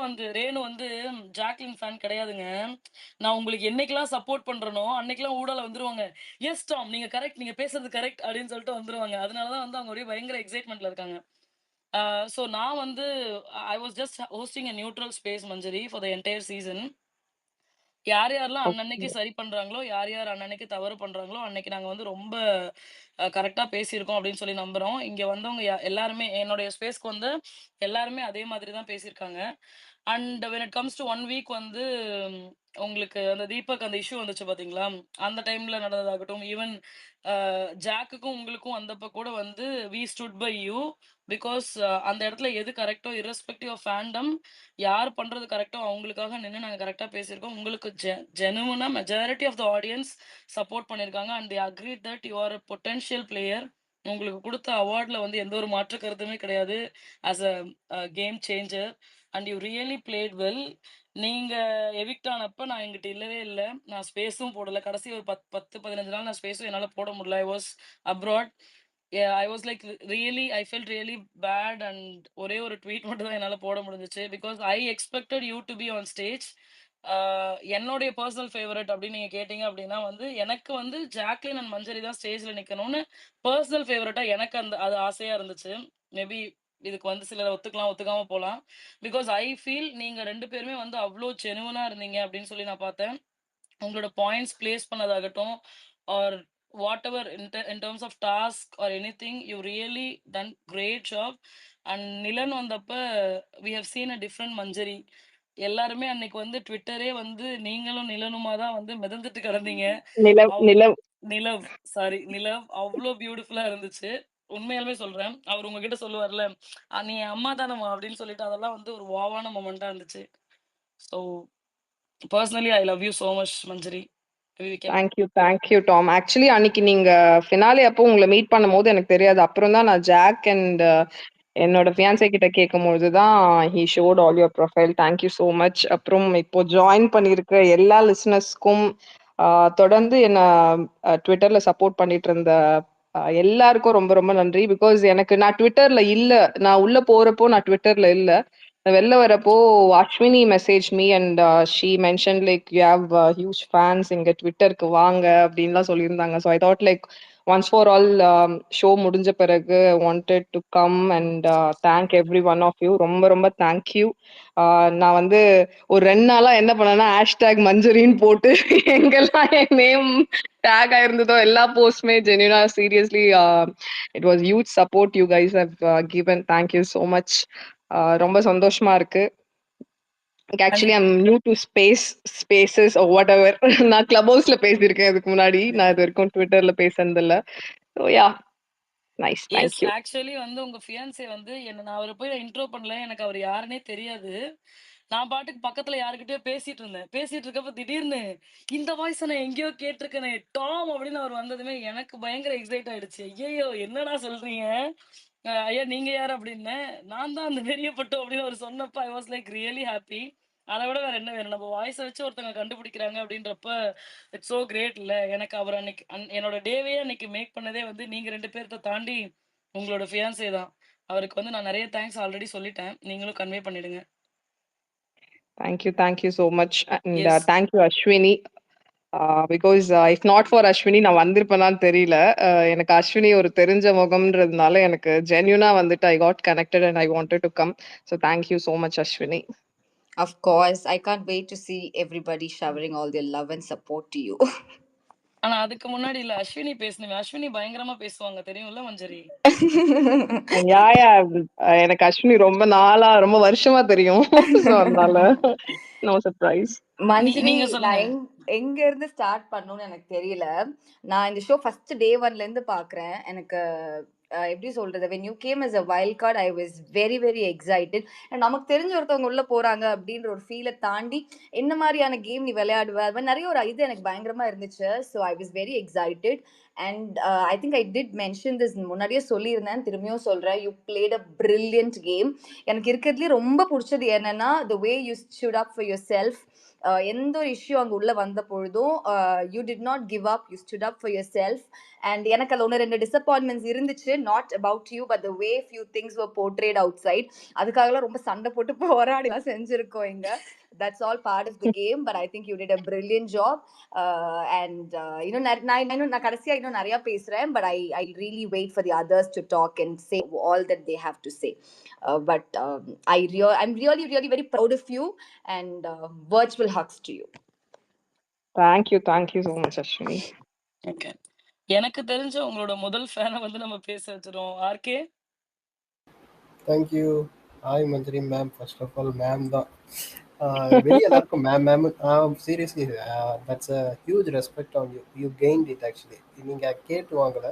வந்து ரேணு வந்து Jacqueline fan கிடையாதுங்க. நான் உங்களுக்கு என்னைக்கெல்லாம் சப்போர்ட் பண்றேனோ, அன்னைக்கெல்லாம் ஊடால வந்துருவாங்க. "எஸ் டாம் நீங்க கரெக்ட். நீங்க பேசுறது கரெக்ட்" அப்படின்னு சொல்லிட்டு வந்துருவாங்க. அதனால தான் வந்து அவங்க ஒரே பயங்கர எக்ஸைட்மென்ட்ல இருக்காங்க. ஸோ நான் வந்து I was just hosting a neutral space Manjari for the entire season. யார் யாரெல்லாம் அன்னன்னைக்கு ஓகே. சரி பண்றாங்களோ, யார் யார் அன்னன்னைக்கு தவறு பண்றாங்களோ, அன்னைக்கு நாங்க வந்து ரொம்ப கரெக்ட்டா பேசியிருக்கோம் அப்படின்னு சொல்லி நம்புறோம். இங்க வந்தவங்க எல்லாருமே என்னுடைய ஸ்பேஸ்க்கு வந்து எல்லாருமே அதே மாதிரி தான் பேசியிருக்காங்க. And when it comes to 1 week வந்து ம், உங்களுக்கு அந்த தீபக் அந்த இஷ்யூ வந்துச்சு பார்த்தீங்களா? அந்த டைம்ல நடந்ததாகட்டும், ஈவன் ஜாக்குக்கும் உங்களுக்கும் வந்தப்ப கூட வந்து we stood by you. Because அந்த இடத்துல எது கரெக்ட்டோ இர்ரெஸ்பெக்டிவ் ஆஃப் ஃபேண்டம் யார் பண்றது கரெக்ட்டோ அவங்களுக்காக நின்னு நாங்க கரெக்ட்டா பேசியிருக்கோம். உங்களுக்கு ஜெனுவினா majority of the audience support பண்ணியிருக்காங்க. And they agreed that you are a potential player. உங்களுக்கு குடுத்த அவார்ட்ல வந்து எந்த ஒரு மாற்று கருத்துமே கிடையாது. As game changer and you really played well. நீங்க எவிக்ட் ஆனப்ப நான் என்கிட்ட இல்லவே இல்ல. நான் ஸ்பேஸும் போடல. கடைசி ஒரு 10, 15 நாள் நான் ஸ்பேஸும் என்னால போட முடியல. I was abroad. I was like really I felt really bad and ஒரே ஒரு ட்வீட் மட்டும் தான் என்னால போட முடிஞ்சுச்சு. Because I expected you to be on stage. என்னுடைய பர்சனல் ஃபேவரைட் அப்படின்னு நீங்க கேட்டீங்க அப்படின்னா வந்து, எனக்கு வந்து ஜாக்லின் அண்ட் மஞ்சரி தான் ஸ்டேஜ்ல நிக்கணும்னு பர்சனல் ஃபேவரைட்டா எனக்கு அது ஆசையா இருந்துச்சு. மேபி இதுக்கு வந்து சிலர் ஒத்துக்கலாம், ஒத்துக்காம போலாம். பிகாஸ் ஐ ஃபீல் நீங்க 2 பேருமே வந்து அவ்ளோ ஜெனுயினா இருந்தீங்க அப்படின்னு சொல்லி நான் பார்த்தேன். உங்களோட பாயிண்ட்ஸ் பிளேஸ் பண்ணதாகட்டும், or whatever in terms of task or anything you really done great job. And Nilan வந்தப்ப we have seen a different Manjari. எல்லாருமே அன்னைக்கு வந்து ட்விட்டரே வந்து நீங்களும் நிலனுமா தான் வந்து மிதந்துட்டு கிடந்தீங்க. நிலவ் அவ் நிலவ். நிலவ் சாரி நிலவ் அவ்ளோ பியூட்டிஃபுல்லா இருந்துச்சு. உண்மையாலுமே சொல்றேன். அவர் உங்ககிட்ட சொல்லுவார்ல, "நீ என் அம்மா தானம்மா" அப்படின்னு சொல்லிட்டு அதெல்லாம் வந்து ஒரு வாவான மொமெண்ட்டா இருந்துச்சு. So personally I love you so much Manjari. We can thank you Tom. Actually அன்னைக்கு நீங்க ஃபினாலே அப்போ உங்கள மீட் பண்ணும்போது எனக்கு தெரியாது. அப்புறம் தான் நான் ஜாக் அண்ட் என்னோட ஃபியான்சே கிட்ட கேட்கும்பொழுது தான் he ஷோட் all your profile. Thank you so much. அப்புறம் இப்போ ஜாயின் பண்ணியிருக்க எல்லா லிசனர்ஸ்க்கும் தொடர்ந்து என்ன ட்விட்டர்ல சப்போர்ட் பண்ணிட்டு இருந்த எல்லாருக்கும் ரொம்ப ரொம்ப நன்றி. பிகாஸ் எனக்கு நான் ட்விட்டர்ல இல்ல. நான் உள்ள போறப்போ நான் ட்விட்டர்ல இல்ல. நான் வெளில வரப்போ Ashwini message me and she mention like you have huge fans இங்க ட்விட்டருக்கு வாங்க அப்படின்லாம் சொல்லியிருந்தாங்க. So I thought like once for all show முடிஞ்ச பிறகு wanted to come and thank every one of you. ரொம்ப ரொம்ப தேங்க் யூ. நான் வந்து ஒரு 2 நாளா என்ன பண்ணேன்னா ஹேஷ்டேக் மஞ்சரின்னு போட்டு எங்கெல்லாம் என் நேம் டேக் ஆயிருந்ததோ எல்லா போஸ்ட்மே ஜென்யூனா seriously it was huge support you guys have given. Thank you so much. ரொம்ப சந்தோஷமா இருக்கு. And actually I'm new to spaces whatever. நான் கிளப் ஹவுஸ்ல பேசியிருக்கேன் இதுக்கு முன்னாடி. நான் இது வரைக்கும் ட்விட்டர்ல பேசுனதில்ல. So yeah, nice. Yes thank you. Actually வந்து உங்க ஃபியான்சே வந்து நான் அவர போய் இன்ட்ரோ பண்ணல. எனக்கு அவர் யாருன்னே தெரியாது. நான் பாட்டுக்கு பக்கத்துல யார்கிட்டயோ பேசிட்டு இருந்தேன். பேசிட்டு இருக்கப்ப திடீர்னு இந்த வாய்ஸ நான் எங்கேயோ கேட்டுருக்கேனே! டாம் அப்படின்னு அவர் வந்ததுமே எனக்கு பயங்கர எக்ஸைட் ஆயிடுச்சு. ஐயய்யோ! என்னடா சொல்றீங்க? ஐயா நீங்க யாரு? அப்படின்னேன். நான் தான் அந்த பெரிய பட்டு அப்படின்னு அவர் சொன்னப்ப ஐ வாஸ் லைக் ரியலி ஹாப்பி. அத விட வேற என்ன வேணும்? நம்ம வாய்ஸ வச்சு ஒருத்தவங்க கண்டுபிடிக்கிறாங்க அப்படின்றப்ப இட்ஸ் சோ கிரேட் இல்ல. எனக்கு அவர் அன்னைக்கு என்னோட டேவே அன்னைக்கு மேக் பண்ணதே வந்து நீங்க 2 பேர்த்த தாண்டி உங்களோட ஃபியான்சே தான். அவருக்கு வந்து நான் நெறைய தேங்க்ஸ் ஆல்ரெடி சொல்லிட்டேன். நீங்களும் கன்வே பண்ணிடுங்க. Thank you so much. And yes. Thank you Ashwini. Because if not for Ashwini நான் வந்திருப்பேனான்னு தெரியல. எனக்கு அஸ்வினி ஒரு தெரிஞ்ச முகம்ன்றதுனால எனக்கு ஜென்யூனா வந்துட்டு I got connected and I wanted to come. So thank you so much Ashwini. Of course, I can't wait to see everybody showering all their love and support to you. ஆனா அதுக்கு முன்னாடி இல்ல அஸ்வினி பேசணுமே. அஸ்வினி பயங்கரமா பேசுவாங்க தெரியும்ல மஞ்சரி? யா யா. எனக்கு அஸ்வினி ரொம்ப நாளா ரொம்ப வருஷமா தெரியும். ஸோ அதனால நோ சர்ப்ரைஸ். மஞ்சரி, நீங்க நான் சொல்லுங்க. எங்க இருந்து ஸ்டார்ட் பண்ணணும்னு எனக்கு தெரியல. நான் இந்த ஷோ ஃபர்ஸ்ட் டே ஒன்ல இருந்து பாக்குறேன். எனக்கு எப்படி சொல்றது, when you came as a wild card I was very very excited. நமக்கு தெரிஞ்ச ஒருத்தவங்க உள்ள போறாங்க அப்படின்ற ஒரு ஃபீலை தாண்டி என்ன மாதிரியான கேம் நீ விளையாடுவ அது மாதிரி நிறைய ஒரு இது எனக்கு பயங்கரமா இருந்துச்சு. So I was very excited. And I think I did mention this, முன்னாடியே சொல்லியிருந்தேன், திரும்பியும் சொல்கிறேன். You played a brilliant game. எனக்கு இருக்கிறதுலே ரொம்ப பிடிச்சது என்னன்னா, the way you stood up for yourself. எந்த ஒரு இஷ்யூ அங்கே உள்ளே வந்த பொழுதும் you did not give up, you stood up for yourself. And எனக்கு அதில் ஒன்று ரெண்டு டிசப்பாயின்மெண்ட்ஸ் இருந்துச்சு, not about you but the way few things were portrayed outside. அதுக்காகலாம் ரொம்ப சண்டை போட்டு போராடிலாம் செஞ்சுருக்கோம் இங்கே. That's all part of the game, but I think you did a brilliant job. And நான் கடைசியா இன்னும் நிறைய பேசுறேன், but I really wait for the others to talk and say all that they have to say. But I'm really really very proud of you, and virtual hugs to you. Thank you so much, Ashwini. Okay. எனக்கு தெரிஞ்ச உங்களோட முதல் ஃபேனை வந்து நம்ம பேச வச்சிரும். RK. Thank you. Hi Manjari ma'am. First of all, ma'am தான் வெளியே எல்லாருக்கும் ma'am seriously that's a huge respect on you. You gained it actually. நீங்கள் கேட்டு வாங்கல,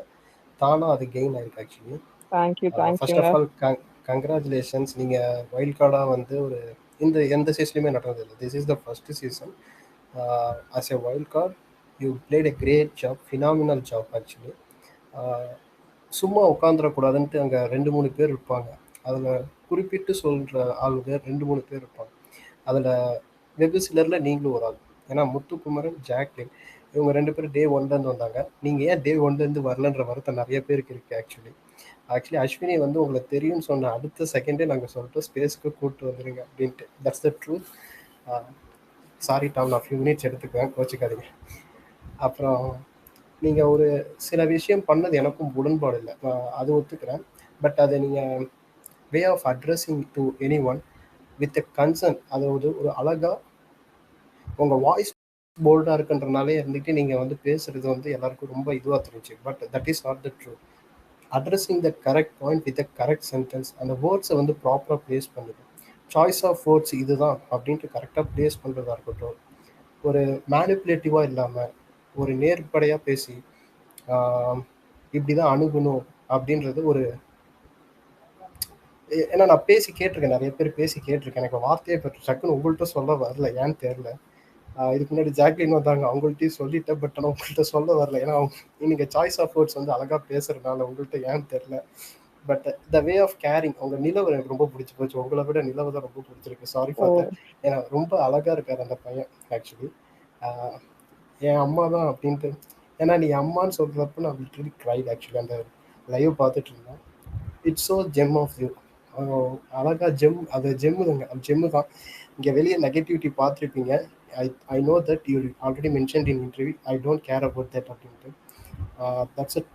தானா அது கெயின் ஆயிருக்கு actually. Thank you first of all congratulations. நீங்கள் வைல்ட் கார்டாக வந்து ஒரு எந்த சீசன்லையுமே நடந்ததில்லை. This is the first season as a wild card. You played a great job, phenomenal job actually. சும்மா உட்காந்துடக்கூடாதுன்ட்டு அங்கே 2-3 பேர் இருப்பாங்க. அதில் குறிப்பிட்டு சொல்கிற ஆளுங்க 2-3 பேர் இருப்பாங்க. அதில் வெகு சிலரில் நீங்களும் ஒரு ஆள். ஏன்னா முத்துக்குமரன், ஜாக்லின் இவங்க 2 பேரும் டே 1லேருந்து வந்தாங்க. நீங்கள் ஏன் டே 1லேருந்து வரலன்ற வருத்தம் நிறைய பேருக்கு இருக்குது ஆக்சுவலி அஸ்வினி வந்து உங்களுக்கு தெரியும்னு சொன்ன அடுத்த செகண்டே நாங்கள் சொல்லிட்டோம் ஸ்பேஸ்க்கு கூப்பிட்டு வந்துடுங்க அப்படின்ட்டு. That's the truth. Sorry Tom, நான் ஃபியூ மினிட்ஸ் எடுத்துக்குவேன், கோச்சிக்காதீங்க. அப்புறம் நீங்கள் ஒரு சில விஷயம் பண்ணது எனக்கும் உடன்பாடு இல்லை, அது ஒத்துக்கிறேன். பட் அதை நீங்கள் way of addressing to any one with a concern, அதாவது ஒரு அழகாக உங்கள் வாய்ஸ் போல்டாக இருக்குன்றனாலே இருந்துட்டு நீங்கள் வந்து பேசுகிறது வந்து எல்லாருக்கும் ரொம்ப இதுவாக தெரிஞ்சு. But that is not the true. Addressing the correct point with a correct sentence, அந்த வேர்ட்ஸை வந்து ப்ராப்பராக ப்ளேஸ் பண்ணுது. சாய்ஸ் ஆஃப் வேர்ட்ஸ் இதுதான் அப்படின்ட்டு கரெக்டாக ப்ளேஸ் பண்ணுறதா இருக்கட்டும், ஒரு மேனிப்புலேட்டிவாக இல்லாமல் ஒரு நேர்படையாக பேசி இப்படி தான் அணுகணும் அப்படின்றது ஒரு. ஏன்னா நான் பேசி கேட்டிருக்கேன், நிறைய பேர் பேசி கேட்டிருக்கேன், எனக்கு வார்த்தையை பற்றி டக்குன்னு உங்கள்கிட்ட சொல்ல வரல, ஏன்னு தெரில. இதுக்கு முன்னாடி ஜாக்லின் வந்தாங்க, அவங்கள்ட்டையும் சொல்லிட்டேன், பட் ஆனால் உங்கள்கிட்ட சொல்ல வரல. ஏன்னா நீங்கள் சாய்ஸ் ஆஃப் வேர்ட்ஸ் வந்து அழகாக பேசுறதுனால உங்கள்கிட்ட ஏன்னு தெரில. But the way of caring, உங்கள் நிலவு எனக்கு ரொம்ப பிடிச்சி போச்சு. உங்களை விட நிலவு தான் ரொம்ப பிடிச்சிருக்கு. Sorry for that. ஏன்னா ரொம்ப அழகாக இருக்கார் அந்த பையன் ஆக்சுவலி. என் அம்மா தான் அப்படின்ட்டு, ஏன்னா நீ அம்மான்னு சொல்கிறப்ப நான் லிட்டரலி க்ரைட் ஆக்சுவலி. அந்த லைவ் பார்த்துட்டு இருந்தேன். It's so gem of you. அழகா ஜெம், அது ஜெம்முங்க, அது ஜெம்மு தான். இங்கே வெளியே நெகட்டிவிட்டி பார்த்துருப்பீங்க. I know that you already mentioned in interview, I don't care about that அப்படின்ட்டு. That's it.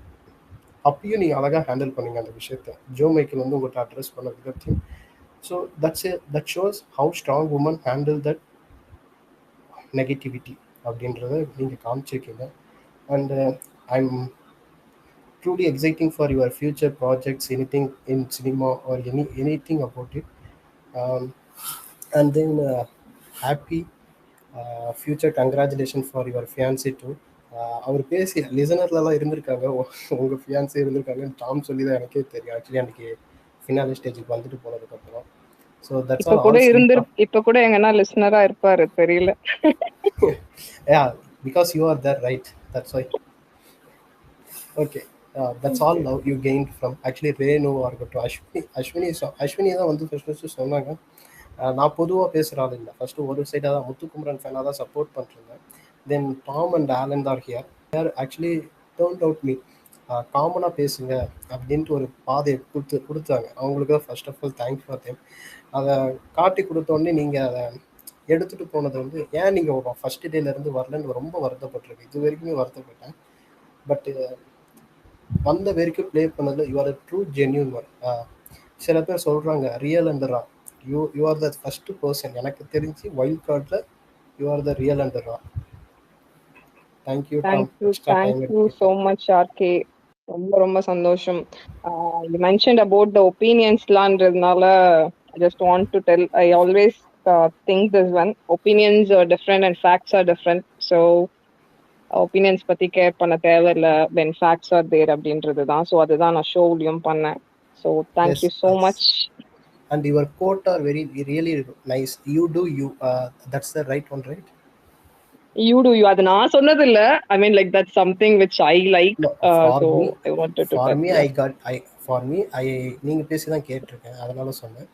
அப்பயும் நீங்கள் அழகாக ஹேண்டில் பண்ணீங்க அந்த விஷயத்த. ஜோ மைக்கேல் வந்து உங்கள்கிட்ட அட்ரஸ் பண்ண விதத்தையும். So that shows how strong woman handle that negativity அப்படின்றத நீங்கள் காமிச்சிருக்கீங்க. And I'm truly exciting for your future projects, anything in cinema or anything about it. And then happy future congratulations for your fiancé too. அவர் பேசி லிசனர்லாம் இருந்திருக்காங்க, உங்கள் ஃபியான்ஸே இருந்திருக்காங்கன்னு Tom சொல்லி தான் எனக்கே தெரியும் ஆக்சுவலி. அன்றைக்கி ஃபினாலே ஸ்டேஜுக்கு வந்துட்டு போனதுக்கப்புறம். So that's all. இப்போ கூட எங்கன்னா லிசனராக இருப்பார் தெரியல. Because you are there right, that's why. Okay, that's all now you gained from actually Renu or Ashwini தான் வந்து ஃபர்ஸ்ட் சொன்னாங்க. நான் பொதுவாக பேசுகிற ஆள் இல்லை. ஃபர்ஸ்ட் ஒரு சைடாக தான் முத்துக்குமரன் ஃபேனாக தான் சப்போர்ட் பண்ணிருந்தேன். தென் டாம் அண்ட் ஆலன் தான் here actually turned out me. காமனாக பேசுங்க அப்படின்ட்டு ஒரு பாதையை கொடுத்தாங்க. அவங்களுக்கு தான் first of all thanks for them. அதை காட்டி கொடுத்தோடனே நீங்கள் அதை எடுத்துகிட்டு போனது வந்து, ஏன் நீங்கள் ஃபர்ஸ்ட் டேலேருந்து வரலன்னு ரொம்ப வருத்தப்பட்டிருக்கு. இது வரைக்குமே வருத்தப்பட்டேன். பட் வந்த வரைக்கும் ப்ளே பண்ணதில் you are a true genuine one. சில பேர் சொல்கிறாங்க ரியல் அண்டரா. You are the first person எனக்கு தெரிஞ்சு வைல்ட் கார்டில் யூ ஆர் த ரியல் அண்டரா. Thank you so much RK. ரொம்ப ரொம்ப சந்தோஷம். யூ மென்ஷன்ட் அபவுட் த ஒப்பீனியன்ஸ்லான்றதுனால I just want to tell, I always think this one, opinions are different and facts are different. So opinions பற்றி care பண்ண தேவையில்லை, when facts R தேர் அப்படின்றது தான். So அதுதான் நான் ஷோவிலையும் பண்ணேன். So thank you so much. And your quote are very really nice. You do you. That's the right one, right? You to you. அது நான் சொன்னது இல்ல. I mean like that's something which I like. No, for so me, I wanted to for tell. me, yeah. I got for me, நீங்க பேசி தான் கேட்டிருக்கேன், அதனால சொன்னேன்.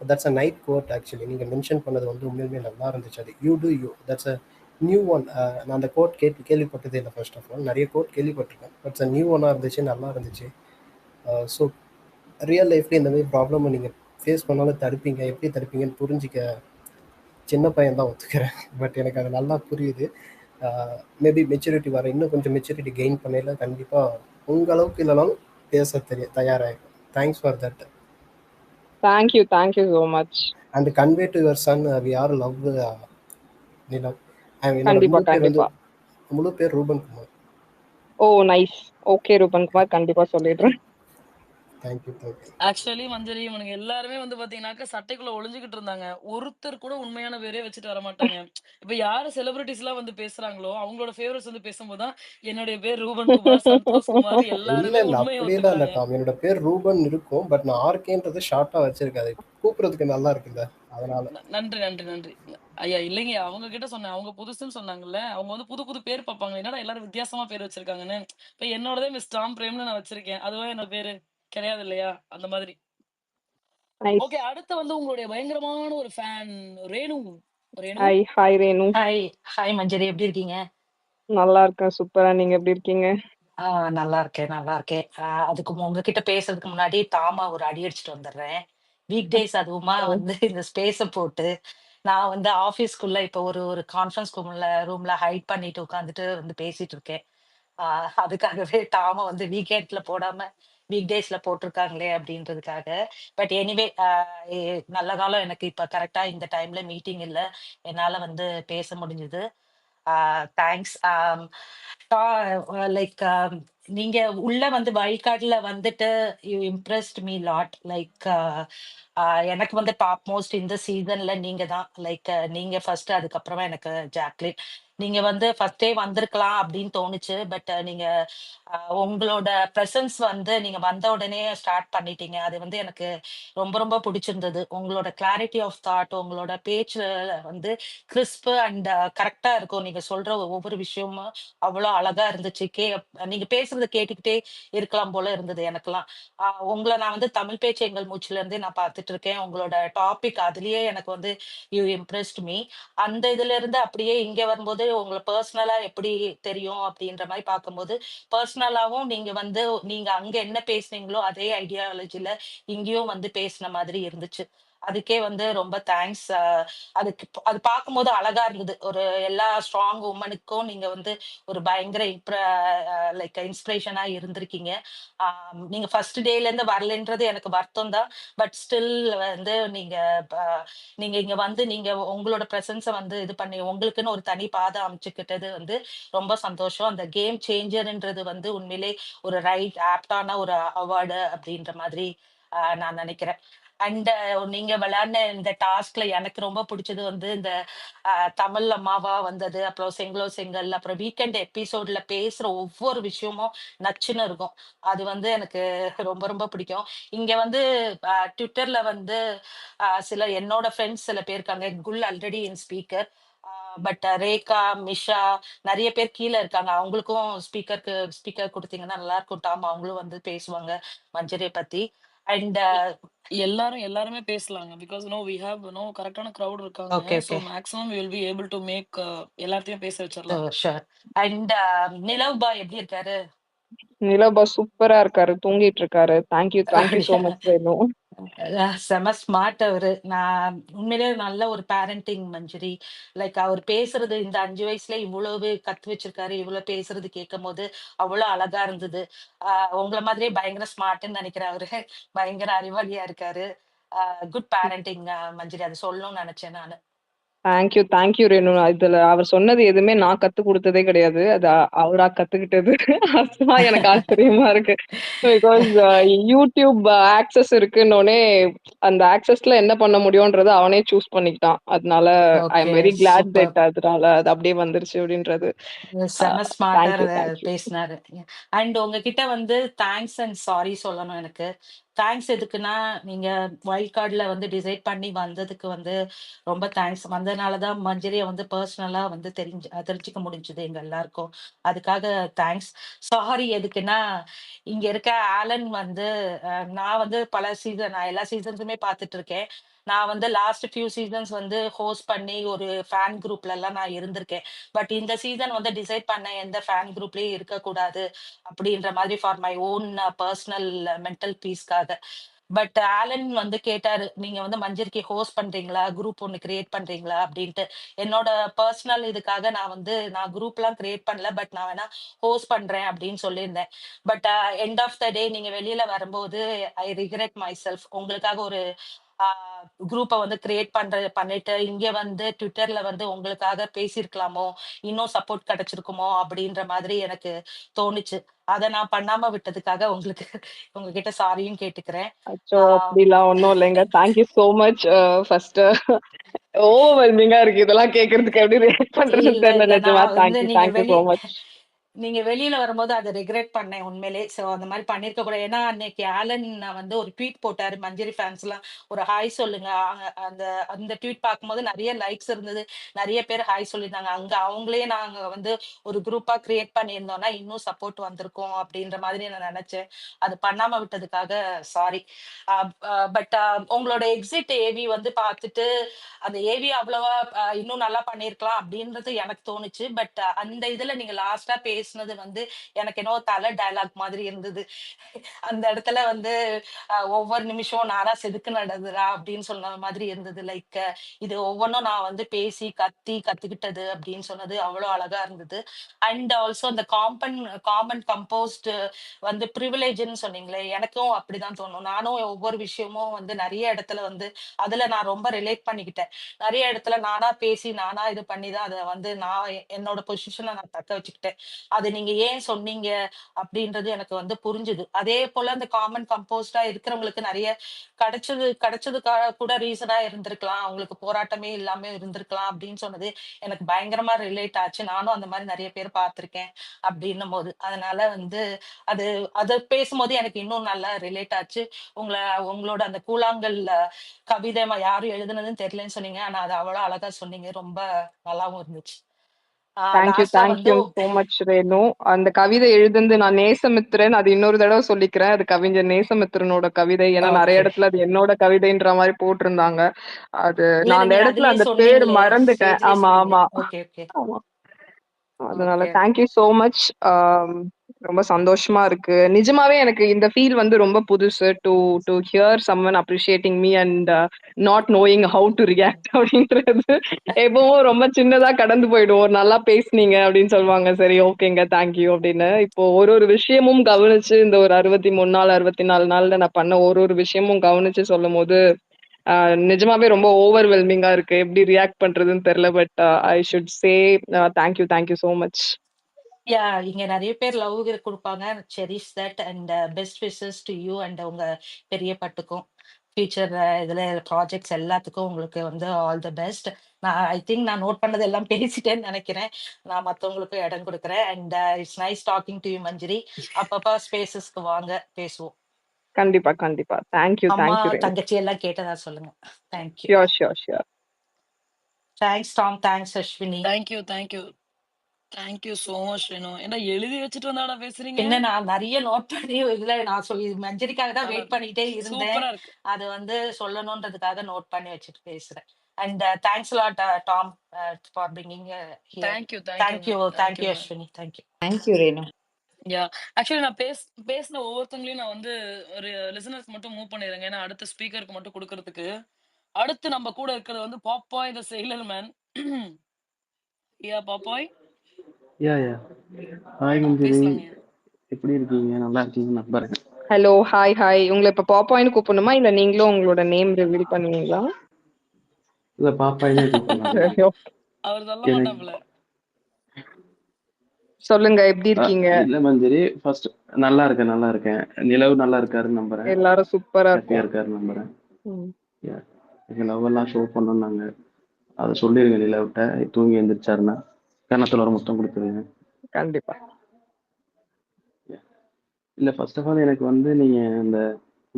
That's a night quote actually. நீங்க மென்ஷன் பண்ணது வந்து உண்மையிலுமே நல்லா இருந்துச்சு. அது you to you, that's a new one. நான் அந்த கோட் கேள்விப்பட்டதே இல்லை. ஃபர்ஸ்ட் ஆஃப் ஆல் நிறைய கோட் கேள்விப்பட்டிருக்கேன், பட்ஸ் அ நியூ ஒன்னாக இருந்துச்சு, நல்லா இருந்துச்சு. ஸோ ரியல் லைஃப்ல இந்த மாதிரி ப்ராப்ளம் நீங்கள் ஃபேஸ் பண்ணாலும் தடுப்பீங்க, எப்படி தடுப்பீங்கன்னு புரிஞ்சிக்க சின்ன பையன் தான் ஒத்துக்கிறேன். பட் எனக்கு அது நல்லா புரியுது. மேபி மெச்சூரிட்டி வர இன்னும் கொஞ்சம் மெச்சூரிட்டி கெயின் பண்ணல கண்டிப்பாக உங்கள் அளவுக்கு இல்லைனாலும் பேச தயாராகிடும். Thanks for that. Thank you so much. And convey to your son we are love Neelam. என்னோட கண்டிப்பா, முழு பேர் வந்து கண்டிப்பா. முழு பேர் Ruban Kumar. Oh nice. Okay Rubankumar, கண்டிப்பா சொல்லிடுறேன். Thank you thank you. ஆக்சுவலி மஞ்சரி இவனுங்க எல்லாருமே வந்து பாத்தீங்கன்னாக்கா சட்டைக்குள்ள ஒளிஞ்சுகிட்டு இருந்தாங்க. ஒருத்தர் கூட உண்மையான பேரே வச்சுட்டு வர மாட்டாங்க. இப்ப யாரு செலிபிரிட்டிஸ் எல்லாம் வந்து பேசுறாங்களோ அவங்களோட ஃபேவரட்ஸ் வந்து பேசும்போதுதான் என்னுடைய பேர் ரூபன் குமார், சந்தோஷ் குமார் இல்லை எல்லாருமே இல்லை உண்மையை அப்படியெல்லாம் இல்லை ஒத்துக்கிறாங்க. டாம். என்னோட பேர் ரூபன் இருக்கும், பட் நான் ஆர்கேன்றது ஷார்ட்டாக வச்சிருக்காது. கூப்பிட்றதுக்கு நல்லா இருக்குல்ல, அதனால. நன்றி நன்றி நன்றி ஐயா. இல்லைங்க அவங்க கிட்ட சொன்னேன், அவங்க புதுசுன்னு சொன்னாங்கல்ல, அவங்க வந்து புது புது பேர் பார்ப்பாங்க. என்னடா எல்லாரும் வித்தியாசமா பேர் வச்சிருக்காங்கன்னு. இப்ப என்னோடதே மிஸ் டாம் பிரேம்னு நான் வச்சிருக்கேன். அதுவா என்னோட பேரு கிடையாது இல்லையா? அந்த மாதிரி. நைஸ். ஓகே, அடுத்து வந்து உங்களுடைய பயங்கரமான ஒரு fan Renu. Renu hi Renu. Hi hi Manjari, எப்படி இருக்கீங்க? நல்லா இருக்கேன், சூப்பரா. நீங்க எப்படி இருக்கீங்க? நல்லா இருக்கேன், நல்லா இருக்கேன். அதுக்கு உங்ககிட்ட பேசுறதுக்கு முன்னாடி தாமா ஒரு அடி அடிச்சுட்டு வந்துடுறேன். வீக் டேஸ் அதுவுமா வந்து இந்த ஸ்பேஸ போட்டு நான் வந்து ஆஃபீஸ்க்குள்ள இப்போ ஒரு ஒரு கான்ஃபரன்ஸ் ரூம்ல ஹைட் பண்ணிட்டு உட்காந்துட்டு வந்து பேசிட்டு இருக்கேன். அதுக்காகவே டாம வந்து வீக்கெண்ட்ல போடாம வீக் டேஸ்ல போட்டிருக்காங்களே அப்படின்றதுக்காக. பட் எனிவே நல்ல காலம் எனக்கு இப்ப கரெக்டா இந்த டைம்ல மீட்டிங் இல்ல. என்னால வந்து பேச முடிஞ்சது. தேங்க்ஸ். லைக் நீங்க உள்ள வந்து வயல்காட்டுல வந்துட்டு you impressed me lot. Like எனக்கு வந்து டாப் மோஸ்ட் இந்த சீசன்ல நீங்க தான். லைக் நீங்க ஃபர்ஸ்ட், அதுக்கப்புறமா எனக்கு ஜாக்லின். நீங்க வந்து ஃபர்ஸ்டே வந்திருக்கலாம் அப்படின்னு தோணுச்சு. பட் நீங்க உங்களோட பிரசன்ஸ் வந்து நீங்க வந்த உடனே ஸ்டார்ட் பண்ணிட்டீங்க. அது வந்து எனக்கு ரொம்ப ரொம்ப பிடிச்சிருந்தது. உங்களோட கிளாரிட்டி ஆஃப் தாட், உங்களோட பேச்சுல வந்து கிறிஸ்ப் அண்ட் கரெக்டா இருக்கும். நீங்க சொல்ற ஒவ்வொரு விஷயமும் அவ்வளவு அழகா இருந்துச்சு. நீங்க பேசுறத கேட்டுக்கிட்டே இருக்கலாம் போல இருந்தது எனக்கெல்லாம். உங்களை நான் வந்து தமிழ் பேச்சு எங்கள் மூச்சுல இருந்தே நான் பார்த்துட்டு இருக்கேன். உங்களோட டாபிக் அதுலயே எனக்கு வந்து யூ இம்ப்ரெஸ்ட் மீ. அந்த இதுல இருந்து அப்படியே இங்க வரும்போது உங்களை பர்சனலா எப்படி தெரியும் அப்படின்ற மாதிரி பார்க்கும்போது, பர்சனலாவும் நீங்க வந்து நீங்க அங்க என்ன பேசுனீங்களோ அதே ஐடியாலஜில இங்கேயும் வந்து பேசின மாதிரி இருந்துச்சு. அதுக்கே வந்து ரொம்ப தேங்க்ஸ். அது பார்க்கும்போது அழகா இருந்தது. ஒரு எல்லா ஸ்ட்ராங் உமனுக்கும் நீங்க வந்து ஒரு பயங்கர லைக் இன்ஸ்பிரேஷனா இருந்திருக்கீங்க. நீங்க ஃபர்ஸ்ட் டேல இருந்து வரலன்றது எனக்கு வருத்தம் தான். பட் ஸ்டில் வந்து நீங்க இங்க வந்து நீங்க உங்களோட பிரசன்ஸ வந்து இது பண்ணி உங்களுக்குன்னு ஒரு தனி பாதை அமைச்சுக்கிட்டது வந்து ரொம்ப சந்தோஷம். அந்த கேம் சேஞ்சர்ன்றது வந்து உண்மையிலே ஒரு ரைட் ஆப்டான ஒரு அவார்டு அப்படின்ற மாதிரி நான் நினைக்கிறேன். அண்ட் நீங்க விளையாடின இந்த டாஸ்க்ல எனக்கு ரொம்ப பிடிச்சது வந்து இந்த தமிழ் அம்மாவா வந்தது, அப்புறம் செங்கலோ செங்கல், அப்புறம் வீக்கெண்ட் எபிசோட்ல பேசுற ஒவ்வொரு விஷயமும் நச்சுன்னு இருக்கும். அது வந்து எனக்கு ரொம்ப ரொம்ப பிடிக்கும். இங்க வந்து ட்விட்டர்ல வந்து சில என்னோட ஃப்ரெண்ட்ஸ் சில பேர் இருக்காங்க. குல் already in speaker. But Rekha, Misha நிறைய பேர் கீழ இருக்காங்க. அவங்களுக்கும் ஸ்பீக்கர் குடுத்தீங்கன்னா நல்லா இருக்கும் டாம். அவங்களும் வந்து பேசுவாங்க மஞ்சரியை பத்தி. அண்ட் எல்லாருமே பேசலாங்க. பிகாஸ் வி ஹேவ் கரெக்டான கிரவுட் இருக்காங்க. Okay so okay maximum we will be able to make எல்லாத்தையும் பேச வச்சிரலாம். ஷூர். அண்ட் நிலவ் பாய் எப்படி இருக்காரு? நிலபா சூப்பரா இருக்காரு, தூங்கிட்டு இருக்காரு. தேங்க்யூ சோ அப்படியா? மச் ரேணு. செம ஸ்மார்ட் அவரு. நான் உண்மையிலே நல்ல ஒரு பேரண்டிங் மஞ்சரி. லைக் அவர் பேசுறது இந்த 5 வயசுல இவ்வளவு கத்து வச்சிருக்காரு. இவ்வளவு பேசுறது கேட்கும் போது அவ்வளவு அழகா இருந்தது. உங்கள மாதிரியே பயங்கர ஸ்மார்ட்ன்னு நினைக்கிறேன் அவரு. பயங்கர அறிவாளியா இருக்காரு. குட் பேரண்டிங் மஞ்சரி. அதை சொல்லணும்னு நினைச்சேன் நானு. தேங்க்யூ ரேணு. இதுல அவர் சொன்னது எதுவுமே நான் கத்து கொடுத்ததே கிடையாது. அது அவரா கத்துக்கிட்டது. அதுதான் எனக்கு ஆச்சரியமா இருக்கு. பிகாஸ் யூடியூப் ஆக்சஸ் இருக்குன்னொடனே அந்த ஆக்சஸ்ல என்ன பண்ண முடியும்ன்றத அவனே சூஸ் பண்ணிக்கிட்டான். அதனால I okay, am very glad super. That அதனால அது அப்படியே வந்துருச்சு அப்படின்றது. செம ஸ்மார்ட்டா தேங்க்யூ. பேசினாரு. அண்ட் உங்ககிட்ட வந்து தேங்க்ஸ் அண்ட் சாரி சொல்லணும் எனக்கு. தேங்க்ஸ் எதுக்குன்னா, நீங்க வைல்ட் கார்ட்ல வந்து டிசைட் பண்ணி வந்ததுக்கு வந்து ரொம்ப தேங்க்ஸ். வந்ததுனால தான் மஞ்சரிய வந்து பர்சனலா வந்து தெரிஞ்சுக்க முடிஞ்சது எங்க எல்லாருக்கும். அதுக்காக தேங்க்ஸ். சாரி எதுக்குன்னா, இங்க இருக்க ஆலன் வந்து நான் வந்து நான் எல்லா சீசன்ஸுமே பார்த்துட்டு இருக்கேன். நான் வந்து லாஸ்ட் ஃபியூ சீசன்ஸ் வந்து ஹோஸ்ட் பண்ணி ஒரு ஃபேன் குரூப்லலாம் நான் இருந்திருக்கேன். பட் இந்த சீசன் வந்து டிசைட் பண்ணேன் எந்த ஃபேன் குரூப்லயும் இருக்கக்கூடாது அப்படின்ற மாதிரி for my own personal mental பீஸ்க்காக. பட் ஆலன் வந்து கேட்டாரு, "நீங்க வந்து மஞ்சரிக்கு ஹோஸ்ட் பண்றீங்களா? குரூப் ஒண்ணு கிரியேட் பண்றீங்களா?" அப்படின்ட்டு. என்னோட பர்சனல் இதுக்காக நான் குரூப்லாம் கிரியேட் பண்ணல. பட் நான் வேணா ஹோஸ்ட் பண்றேன் அப்படின்னு சொல்லியிருந்தேன். பட் எண்ட் ஆஃப் த டே நீங்க வெளியில வரும்போது ஐ ரிக்ரெட் மை செல்ஃப். உங்களுக்காக ஒரு ஆ குரூப்ப வந்து பண்ணிட்டு, இங்க வந்து ட்விட்டர்ல வந்து உங்களுக்காக பேசியிருக்கலாமோ! இன்னும் சப்போர்ட் கிடைச்சிருக்குமோ! அப்டின்ற மாதிரி எனக்கு தோணுச்சு. அத நான் பண்ணாம விட்டதுக்காக உங்ககிட்ட சாரியும் கேட்டுக்கிறேன். அச்சோ! ஆ அப்படிலாம் ஒண்ணும் இல்லைங்க. Thank you so much. First ஓவர்வெல்மிங்கா இருக்கு. இதெல்லாம் கேட்கறதுக்கு எப்படி ரியாக்ட் பண்றதுன்னு இல்ல, தெரியல இல்ல. நிஜமா. நான் வந்து தேங்க் யூ சோ மச். நீங்க வெளியில வரும்போது அத ரிக்ரெட் பண்ணேன் உண்மையிலே. சோ அந்த மாரி பண்ணியிருக்க கூடாது. ஏன்னா அன்னைக்கு ஆலன் வந்து ஒரு ட்வீட் போட்டாரு. மஞ்சரி ஃபேன்ஸ்லாம் ஒரு ஹாய் சொல்லுங்க. அந்த அந்த ட்வீட் பார்க்கும்போது நெறைய லைக்ஸ் இருந்தது. நெறைய பேர் ஹாய் சொல்லியிருந்தாங்க. அங்க அவங்களே நாங்க வந்து ஒரு குரூப்பா கிரியேட் பண்ணியிருந்தோம்னா, இன்னும் சப்போர்ட் வந்திருக்கும் அப்டின்ற மாதிரி நான் நெனச்சேன். அது பண்ணாம விட்டதுக்காக சாரி. அ பட் உங்களோட எக்ஸிட் ஏவி வந்து பார்த்துட்டு அந்த ஏவி அவ்வளவா இன்னும் நல்லா பண்ணியிருக்கலாம் அப்படின்றது எனக்கு தோணுச்சு. பட் அந்த இதுல நீங்க லாஸ்ட்டா பேசுனது வந்து எனக்கு என்னவோ தல டயலாக் மாதிரி இருந்தது. அந்த இடத்துல வந்து ஒவ்வொரு நிமிஷம் நானா செதுக்குனதுடா அப்படின்னு சொன்ன மாதிரி இருந்தது. லைக் இது ஒவ்வொன்னும் நான் வந்து பேசி கத்துக்கிட்டது அப்படின்னு சொன்னது அவ்வளோ அழகா இருந்தது. அண்ட் ஆல்சோ அந்த காமன் கம்போஸ்ட் வந்து பிரிவிலேஜ்ன்னு சொன்னீங்களே, எனக்கும் அப்படிதான் தோணும். நானும் ஒவ்வொரு விஷயமும் வந்து நெறைய இடத்துல வந்து அதுல நான் ரொம்ப ரிலேட் பண்ணிக்கிட்டேன். நெறைய இடத்துல நானா பேசி, நானா இது பண்ணி தான் அத வந்து என்னோட பொசிஷன நான் தக்க வச்சுக்கிட்டேன். அது நீங்க ஏன் சொன்னீங்க அப்படின்றது எனக்கு வந்து புரிஞ்சுது. அதே போல அந்த காமன் கம்போஸ்ட்டா இருக்கிறவங்களுக்கு நெறைய கிடைச்சதுக்காக கூட ரீசனா இருந்திருக்கலாம். அவங்களுக்கு போராட்டமே இல்லாம இருந்திருக்கலாம் அப்படின்னு சொன்னது எனக்கு பயங்கரமா ரிலேட் ஆச்சு. நானும் அந்த மாரி நெறைய பேர் பார்த்திருக்கேன் அப்படின்னும்போது. அதனால வந்து அது அத பேசும்போது எனக்கு இன்னும் நல்லா ரிலேட் ஆச்சு. உங்கள உங்களோட அந்த கூழாங்கல் கவிதை யாரு எழுதுனதுன்னு தெரியலன்னு சொன்னீங்க. ஆனா அத அவ்வளோ அழகா சொன்னீங்க. ரொம்ப நல்லாவும் இருந்துச்சு. லாஸ்ட்டா தேங்க் வந்து யூ சோ மச் ரேணு. அந்த கவிதை எழுதுனது நான் நேசமித்திரன். அது இன்னொரு தடவ சொல்லிக்கிறேன். அது கவிஞர் நேசமித்திரனோட கவிதை. ஏன்னா நெறைய ஓகே. இடத்துல அது என்னோட கவிதைன்ற மாரி போட்டிருந்தாங்க. அது இல்ல நான் அந்த நீங்க இடத்துல அதிலேயே அந்த பேர் சொன்னீங்களே, மறந்துட்டேன். ஸ்டேஜ்லயே ஆமா, சொன்னீங்களே. ஆமா. Okay, okay. ஆமா. அதனால okay. Thank you so much. ரொம்ப சந்தோஷமா இருக்கு. நிஜமாவே எனக்கு இந்த ஃபீல் வந்து ரொம்ப புதுசு. To hear someone appreciating me and not knowing how to react அப்படின்றது எப்பவும் ரொம்ப சின்னதா கடந்து போயிடும். நல்லா பேசுனீங்க அப்படின்னு சொல்லுவாங்க. சரி ஓகேங்க தேங்க் யூ அப்படின்னு. இப்போ ஒரு ஒரு விஷயமும் கவனிச்சு இந்த ஒரு 63 நாள் 64 நாள்ல நான் பண்ண ஒரு ஒரு விஷயமும் கவனிச்சு சொல்லும்போது நிஜமாவே ரொம்ப ஓவர்வெல்மிங்கா இருக்கு. எப்படி ரியாக்ட் பண்றதுன்னு தெரியல. But I should say thank you so much. இங்க நெறைய பேர் லவ் குடுப்பாங்க. Cherish that and best wishes to you and உங்க பெரிய பட்டுக்கும். ஃபியூச்சர் இதுல ப்ராஜெக்ட்ஸ் எல்லாத்துக்கும் உங்களுக்கு வந்து all the best. I think நான் நோட் பண்ணது எல்லாம் பேசிட்டேன்னு நெனைக்கிறேன். நான் மத்தவங்களுக்கும் இடம் குடுக்குறேன். And it's nice talking to you Manjari. அப்பப்ப ஸ்பேஸஸ்க்கு வாங்க, பேசுவோம். கண்டிப்பா, கண்டிப்பா. அம்மா, தேங்க் யூ ரேணு. தங்கச்சி எல்லாம் கேட்டதா சொல்லுங்க. Thank you. Sure. Thanks Tom. Thanks Ashwini. Thank you. Thank you so much Renu. ஏன்டா எழுதி வச்சுட்டு வந்தாடா பேசுறீங்க? பின்ன நான் நெறைய நோட் பண்ணி இதுல நான் சொல்லி மஞ்சரிக்காக தான் அட வெயிட் பண்ணிட்டே இருந்தேன். சூப்பரா இருக்கு. அது வந்து சொல்லணுன்றதுக்காக நோட் பண்ணி வச்சுட்டு பேசுறேன். And thanks a lot Tom for bringing here. தேங்க்யூங்க. தேங்க் யூ தேங்க்யூங்க. Ashwini. Thank you. Thank you Renu. Actually நான் பேசின ஒவ்வொருத்தவங்களையும் நான் வந்து ஒரு லிசனர்ஸ் மட்டும் மூவ் பண்ணிடுறேங்க. ஏன்னா அடுத்த ஸ்பீக்கருக்கு மட்டும் குடுக்கறதுக்கு. அடுத்து நம்ம கூட இருக்கிறது வந்து பாப்பாய் த செயிலர் மேன். பாப்பாய். யா ஹாய் மஞ்சரி, பேசலாங்க. எப்படி இருக்கீங்க? நல்லா இருக்கீங்கன்னு நம்புறேன். Hello, hi. உங்கள இப்ப பாப்பாய்ன்னு கூப்பிடணுமா? இல்ல நீங்களும் உங்களோட நேம் ரிவீல் பண்ணுவீங்களா? இல்ல பாப்பாயினே கூப்பிடலாம். சரி, okay. அவர் சொல்ல எனக்கு மாட்டாப்புல. சொல்லுங்க எப்படி இருக்கீங்க? இல்ல மஞ்சரி, ஃபர்ஸ்ட் நல்லா இருக்கேன். நிலவு நல்லா இருக்காருன்னு நம்புறேன். எல்லாரும் சூப்பரா ஹாப்பியா இருக்கும். இருக்காருன்னு நம்புறேன். ம். யா, எங்க லவ் எல்லாம் ஷோ பண்ணோம்னாங்க. அதை சொல்லிருங்க நிலவிட்ட. தூங்கி எந்திரிச்சாருன்னா கன்னத்துல ஒரு முத்தம் கொடுத்துருங்க. கண்டிப்பா. இல்ல ஃபர்ஸ்ட் ஆஃப் ஆல் எனக்கு வந்து நீங்க இந்த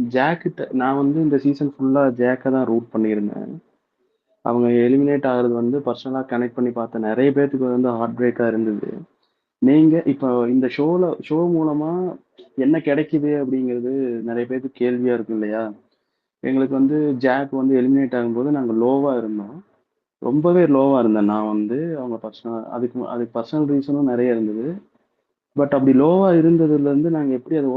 ஜாக்கிட்ட நான் வந்து இந்த சீசன் ஃபுல்லா ஜாக்க தான் ரூட் பண்ணியிருந்தேன். அவங்க எலிமினேட் ஆகுறது வந்து பர்சனலா கனெக்ட் பண்ணி பார்த்த நெறைய பேத்துக்கு வந்து ஹார்ட் பிரேக்கா இருந்தது. நீங்க இப்போ இந்த ஷோ மூலமா என்ன கிடைக்குது அப்படிங்கிறது நெறைய பேத்துக்கு கேள்வியா இருக்கும் இல்லையா? எங்களுக்கு வந்து ஜாக் வந்து எலிமினேட் ஆகும்போது நாங்க லோவா இருந்தோம். ரொம்பவே லோவா இருந்தேன் நான் வந்து. அவங்க அதுக்கு பர்சனல் ரீசனும் நெறைய இருந்தது. பட் அப்படி லோவா இருந்ததுலேருந்து நாங்க எப்படி அத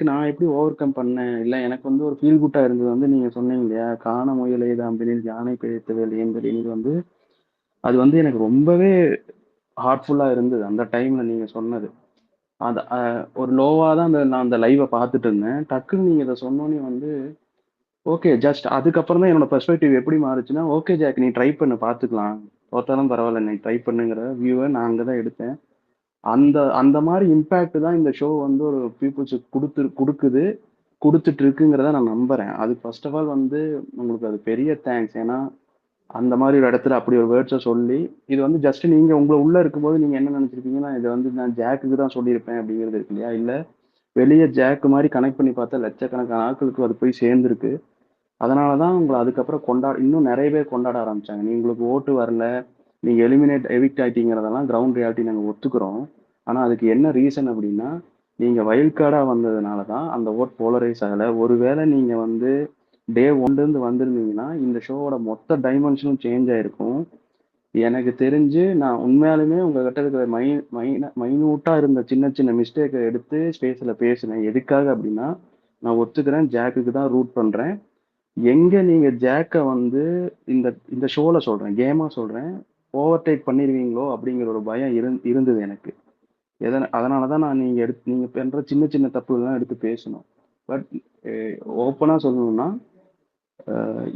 நான் எப்படி ஓவர் கம் பண்ணேன், இல்ல எனக்கு வந்து ஒரு ஃபீல் குட்டா இருந்தது வந்து நீங்க சொன்னீங்க இல்லையா? "காண முயல் எய்தாம்பெனில் யானை பிழைத்தவேல் ஏந்தலின்" வந்து அது வந்து எனக்கு ரொம்பவே ஹார்ட்ஃபுல்லா இருந்தது. அந்த டைம்ல நீங்க சொன்னது. அது ஒரு லோவா தான் நான் அந்த லைவ பார்த்துட்டு இருந்தேன். டக்குன்னு நீங்க இத சொன்னோனே வந்து ஓகே. ஜஸ்ட் அதுக்கப்புறம் தான் என்னோட பெர்ஸ்பெக்டிவ் எப்படி மாறுச்சுன்னா, ஓகே ஜாக் நீ ட்ரை பண்ணு பார்த்துக்கலாம். தோத்தாலும் பரவால்ல நீ ட்ரை பண்ணுங்கிற வியூவ நான் அங்க தான் எடுத்தேன். அந்த அந்த மாரி இம்பாக்ட் தான் இந்த ஷோ வந்து ஒரு பீப்பிள்ஸ்க்கு குடுக்குது. குடுத்துட்டு இருக்குங்கிறத நான் நம்புறேன். அதுக்கு ஃபர்ஸ்ட் ஆஃப் ஆல் வந்து உங்களுக்கு அது பெரிய தேங்க்ஸ். ஏன்னா, அந்த மாரி ஒரு இடத்துல அப்படி ஒரு வேர்ட்ஸ சொல்லி, இது வந்து ஜஸ்ட் நீங்க உள்ள இருக்கும்போது நீங்க என்ன நெனச்சிருப்பீங்கன்னா, இத வந்து நான் ஜாக்குக்கு தான் சொல்லியிருப்பேன் அப்படிங்கிறது இருக்கு இல்லையா? இல்ல வெளிய ஜாக் மாரி கனெக்ட் பண்ணி பார்த்தா லட்சக்கணக்கான ஆட்களுக்கு அது போய் சேர்ந்திருக்கு. அதனால தான் உங்கள அதுக்கப்புறம் இன்னும் நெறைய பேர் கொண்டாட ஆரம்பிச்சாங்க. உங்களுக்கு ஓட்டு வரல, நீங்க எவிக்ட் ஆயிட்டீங்கிறதெல்லாம் கிரவுண்ட் ரியாலிட்டி நாங்க ஒத்துக்கிறோம். ஆனா அதுக்கு என்ன ரீசன் அப்டின்னா, நீங்க வைல்ட் கார்டா வந்ததுனால தான் அந்த வோட் போலரைஸ் ஆகல. ஒருவேள நீங்க வந்து டே 1 இருந்து வந்திருந்தீங்கன்னா, இந்த ஷோவோட மொத்த டைமென்ஷனும் சேஞ்ச் ஆயிருக்கும். எனக்கு தெரிஞ்சு நான் உண்மையாலுமே உங்ககிட்ட இருக்கிற மைன்யூட்டா இருந்த சின்ன சின்ன மிஸ்டேக்க எடுத்து ஸ்பேஸ்ல பேசினேன். எதுக்காக அப்டின்னா, நான் ஒத்துக்கிறேன் ஜாக்குக்கு தான் ரூட் பண்றேன். எங்க நீங்க ஜாக்க வந்து இந்த இந்த ஷோல சொல்றேன். கேமா சொல்றேன். ஓவர்டேக் பண்ணிருவீங்களோ! அப்படிங்கிற ஒரு பயம் இருந்தது எனக்கு. அதனால தான் நான் நீங்க பண்ற சின்ன சின்ன தப்புகள்லாம் எடுத்து பேசணும். பட் எ ஓப்பனா சொல்லணும்னா,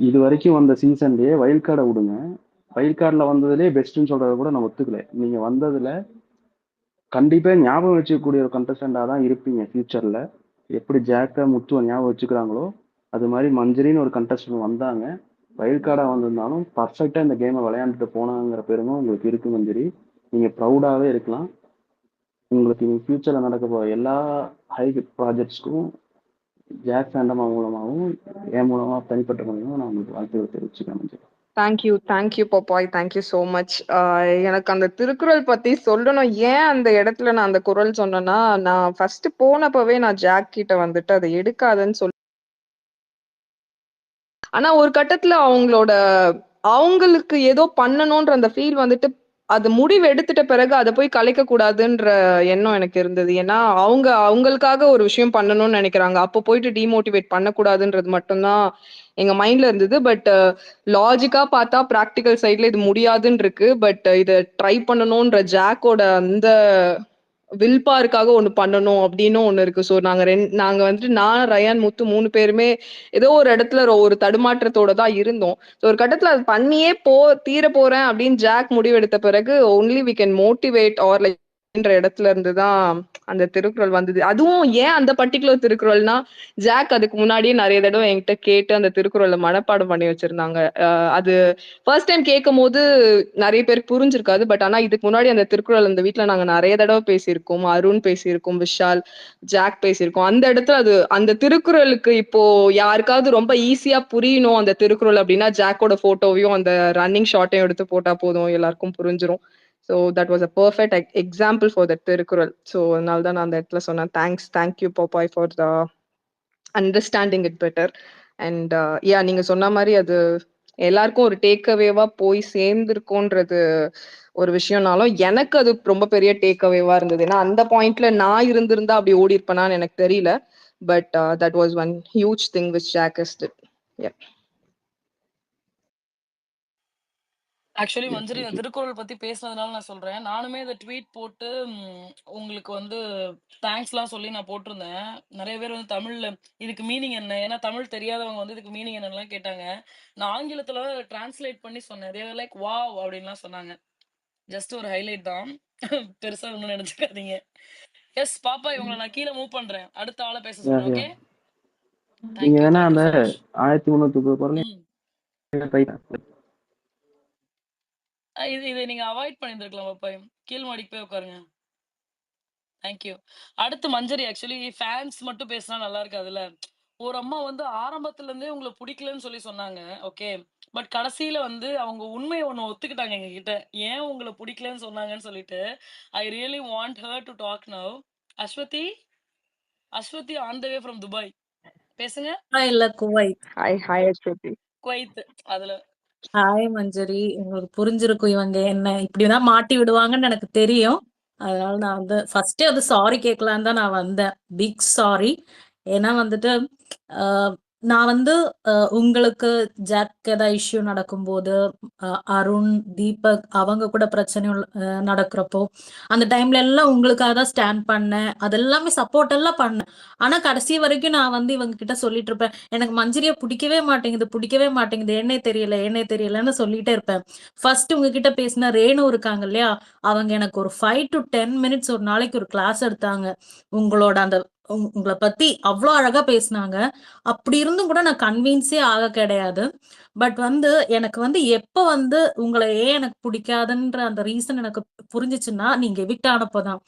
இதுவரைக்கும் வந்த சீசன்லயே வைல்ட் கார்ட விடுங்க. வைல்ட் கார்ட்ல வந்ததிலயே பெஸ்ட்ன்னு சொல்றத கூட நான் ஒத்துக்கல. நீங்க வந்ததுல கண்டிப்பா ஞாபகம் வச்சுக்கக்கூடிய ஒரு கண்டஸ்டன்டா தான் இருப்பீங்க ஃபியூச்சர்ல. எப்படி ஜாக்க, முத்துவ ஞாபகம் வச்சுக்கிறாங்களோ, அது மாரி மஞ்சரின்னு ஒரு கண்டஸ்டன்ட் வந்தாங்க. வைல்ட் கார்டா வந்திருந்தாலும் பர்ஃபெக்ட்டா இந்த கேம விளையாண்டுட்டு போனாங்கங்கிற பெருமை உங்களுக்கு இருக்கு மஞ்சரி. நீங்க ப்ரவுடாவே இருக்கலாம். உங்களுக்கு இனி ஃபியூச்சர்ல நடக்க போற எல்லா ஹை ப்ராஜெக்ட்ஸ்க்கும் ஜாக் ஃபேண்டம் மூலமாவும், என் மூலமா தனிப்பட்ட முறையிலும் நான் உங்களுக்கு வாழ்த்துக்கள் தெரிவிச்சுக்கிறேன் Manjari. Thank you Pappai. Thank you so much. எனக்கு அந்த திருக்குறள் பத்தி சொல்லணும். ஏன் அந்த இடத்துல நான் அந்த குறள் சொன்னேன்னா, நான் ஃபர்ஸ்ட் போனப்பவே நான் ஜாக் கிட்ட வந்துட்டு அத எடுக்காதன்னு ஆனா ஒரு கட்டத்துல அவங்களுக்கு ஏதோ பண்ணணும்ன்ற அந்த ஃபீல் வந்துட்டு அது முடிவு எடுத்துட்ட பிறகு அத போய் கலைக்க கூடாதுன்ற எண்ணம் எனக்கு இருந்தது. ஏன்னா அவங்களுக்காக ஒரு விஷயம் பண்ணணும்னு நினைக்கிறாங்க. அப்போ போயிட்டு டிமோட்டிவேட் பண்ணக்கூடாதுன்றது மட்டும்தான் எங்க மைண்ட்ல இருந்தது. பட் லாஜிக்கா பார்த்தா பிராக்டிக்கல் சைட்ல இது முடியாதுன்னு இருக்கு. பட் இத ட்ரை பண்ணணும்ன்ற ஜாக்கோட அந்த வில்பாருக்காக ஒண்ணு பண்ணணும் அப்படின்னு ஒண்ணு இருக்கு. ஸோ நாங்க வந்துட்டு நான், ரயான், முத்து 3 பேருமே ஏதோ ஒரு இடத்துல ஒரு தடுமாற்றத்தோட தான் இருந்தோம். ஸோ ஒரு கட்டத்துல அது பண்ணியே தீர போறேன் அப்படின்னு ஜாக் முடிவெடுத்த பிறகு only we can motivate or like என்ற இடத்துல இருந்து தான் அந்த திருக்குறள் வந்தது. அதுவும் ஏன் அந்த பர்ட்டிகுலர் திருக்குறள்னா, ஜாக் அதுக்கு முன்னாடியே நிறைய தடவை என்கிட்ட கேட்டு அந்த திருக்குறளை மனப்பாடம் பண்ணி வச்சிருந்தாங்க. அது ஃபர்ஸ்ட் டைம் கேட்கும்போது நிறைய பேருக்கு புரிஞ்சிருக்காது. பட் ஆனா இதுக்கு முன்னாடி அந்த திருக்குறள் அந்த வீட்ல நாங்க நிறைய தடவை பேசியிருக்கோம். அருண் பேசியிருக்கோம், விஷால், ஜாக் பேசியிருக்கோம். அந்த இடத்துல அந்த திருக்குறளுக்கு இப்போ யாருக்காவது ரொம்ப ஈஸியா புரியணும் அந்த திருக்குறள் அப்படின்னா, ஜாக்கோட போட்டோவையும் அந்த ரன்னிங் ஷாட்டையும் எடுத்து போட்டா போதும், எல்லாருக்கும் புரிஞ்சிரும். So that was a perfect example for the Thirukkural. So அதனால தான் நான் அந்த இடத்துல சொன்னேன். Thank you Pappai for the understanding it better. And yeah நீங்க சொன்ன மாதிரி அது எல்லாருக்கும் ஒரு டேக் அவேவா போய் சேர்ந்திருக்கோன்றது ஒரு விஷயம்னாலும் எனக்கு அது ரொம்ப பெரிய டேக் அவேவா இருந்தது. ஏன்னா அந்த பாயிண்ட்ல நான் இருந்திருந்தா அப்படி ஓடி இருப்பேனான்னு எனக்கு தெரியல. But that was one huge thing which Jack is did. Actually yeah Manjari இந்த தேங்க் யூ. திருக்குறள் பத்தி பேசுனதுனால நான் சொல்றேன். நானுமே இத ட்வீட் போட்டு உங்களுக்கு வந்து தேங்க்ஸ்லாம் சொல்லி நான் போட்டிருந்தேன். நெறைய பேர் வந்து தமிழ்ல இதுக்கு மீனிங் என்ன? ஏன்னா தமிழ் தெரியாதவங்க வந்து இதுக்கு மீனிங் என்னன்னுலாம் கேட்டாங்க. நான் ஆங்கிலத்துல டிரான்ஸ்லேட் பண்ணி சொன்னேன். தே வர் லைக் வாவ்! அப்படின்லாம் சொன்னாங்க. ஜஸ்ட் ஒரு ஹைலைட் தான். பெருசா ஒண்ணும் நெனச்சுக்காதீங்க. எஸ் பாப்பா இவங்கள நான் கீழ மூவ் பண்றேன். அடுத்த ஆள பேச யா சொல்றேன். Yeah okay? நீங்க தேங்க் யூ. வேணா தேங்க் யூ அந்த சோ மச். 1330 குறளையும் ம். ட்ரை இத நீங்க அவாய்ட் பண்ணியிருந்திருக்கலாம் பாப்பா. கீழ் மாடிக்கு போய் உட்காருங்க. Thank you. அடுத்து மஞ்சரி ஆக்சுவலி ஃபேன்ஸ் மட்டும் பேசினா நல்லா இருக்காதுல்ல. ஒரு அம்மா வந்து ஆரம்பத்துல இருந்தே உங்கள புடிக்கலன்னு சொல்லி சொன்னாங்க. ஓகே. பட் கடைசியில வந்து அவங்க உண்மைய ஒண்ணு ஒத்துக்கிட்டாங்க எங்ககிட்ட. ஏன் உங்கள புடிக்கலன்னு சொன்னாங்கன்னு சொல்லிட்டு. I really want her to talk now. Aswathi? Aswathi on the way from Dubai. பேசுங்க. இல்ல குவைத். ஹாய் அஸ்வதி. குவைத். அதுல ஹாய் மஞ்சரி. உங்களுக்கு புரிஞ்சிருக்கும் இவங்க என்ன இப்படிதான் மாட்டி விடுவாங்கன்னு எனக்கு தெரியும். அதனால நான் வந்து ஃபர்ஸ்டே வந்து சாரி கேட்கலான்னு தான் நான் வந்தேன். Big sorry. ஏன்னா வந்துட்டு ஆஹ், நான் வந்து உங்களுக்கு ஜாக் ஏதாவது இஷ்யூ நடக்கும்போது அருண், தீபக் அவங்க கூட பிரச்சனை நடக்கிறப்போ அந்த டைம்ல எல்லாம் உங்களுக்காக தான் ஸ்டாண்ட் பண்ணேன். அதெல்லாமே சப்போர்ட் எல்லாம் பண்ணேன். ஆனா கடைசி வரைக்கும் நான் வந்து இவங்க கிட்ட சொல்லிட்டு இருப்பேன், எனக்கு மஞ்சரியா பிடிக்கவே மாட்டேங்குது, என்னே தெரியலன்னு சொல்லிட்டே இருப்பேன். ஃபர்ஸ்ட் உங்ககிட்ட பேசின ரேணு இருக்காங்க இல்லையா, அவங்க எனக்கு ஒரு 5 to 10 மினிட்ஸ் ஒரு நாளைக்கு ஒரு கிளாஸ் எடுத்தாங்க. உங்களோட அந்த உங்களை பத்தி அவ்வளோ அழகா பேசினாங்க. அப்படி இருந்தும் கூட நான் கன்வின்ஸே ஆக கிடையாது. பட் வந்து எனக்கு வந்து எப்ப வந்து உங்களை ஏன் எனக்கு பிடிக்காதுன்ற அந்த ரீசன் எனக்கு புரிஞ்சுச்சுன்னா, நீங்க எவிக்ட் ஆனப்போதான்.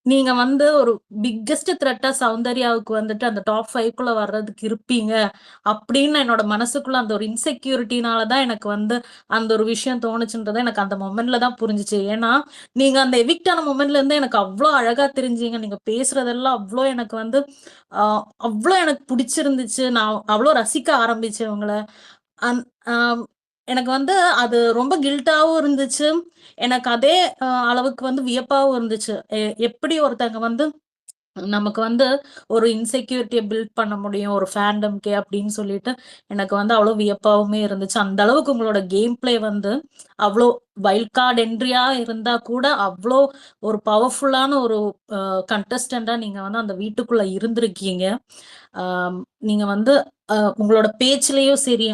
நீங்க வந்து ஒரு பிக்கெஸ்ட் த்ரெட்டா சௌந்தர்யாவுக்கு வந்துட்டு அந்த டாப் 5க்குள்ள வர்றதுக்கு இருப்பீங்க அப்படின்னு என்னோட மனசுக்குள்ள அந்த ஒரு இன்செக்யூரிட்டினால தான் எனக்கு வந்து அந்த ஒரு விஷயம் தோணுச்சுன்றதை எனக்கு அந்த மொமெண்ட்ல தான் புரிஞ்சுச்சு. ஏன்னா நீங்க அந்த எவிக்ட் ஆன மொமெண்ட்ல இருந்து எனக்கு அவ்வளோ அழகா தெரிஞ்சீங்க. நீங்க பேசுறதெல்லாம் அவ்வளோ எனக்கு வந்து அவ்வளோ எனக்கு பிடிச்சிருந்துச்சு. நான் அவ்வளோ ரசிக்க ஆரம்பிச்சேன் உங்களை. அந் ஆம், எனக்கு வந்து அது ரொம்ப கில்ட்டாவும் இருந்துச்சு. எனக்கு அதே அளவுக்கு வந்து வியப்பாவும் இருந்துச்சு. எப்படி ஒருத்தங்க வந்து நமக்கு வந்து ஒரு இன்செக்யூரிட்டிய பில்ட் பண்ண முடியும் ஒரு ஃபேண்டம்க்கே அப்படின்னு சொல்லிட்டு எனக்கு வந்து அவ்வளோ வியப்பாவுமே இருந்துச்சு. அந்த அளவுக்கு உங்களோட கேம் பிளே வந்து அவ்வளோ வைல்ட் கார்டு என்ட்ரியா இருந்தா கூட அவ்வளோ ஒரு பவர்ஃபுல்லான ஒரு கண்டஸ்டண்டா நீங்க வந்து அந்த வீட்டுக்குள்ள இருந்திருக்கீங்க. ஆம், நீங்க வந்து உங்களோட பேச்சுலயும் சரி,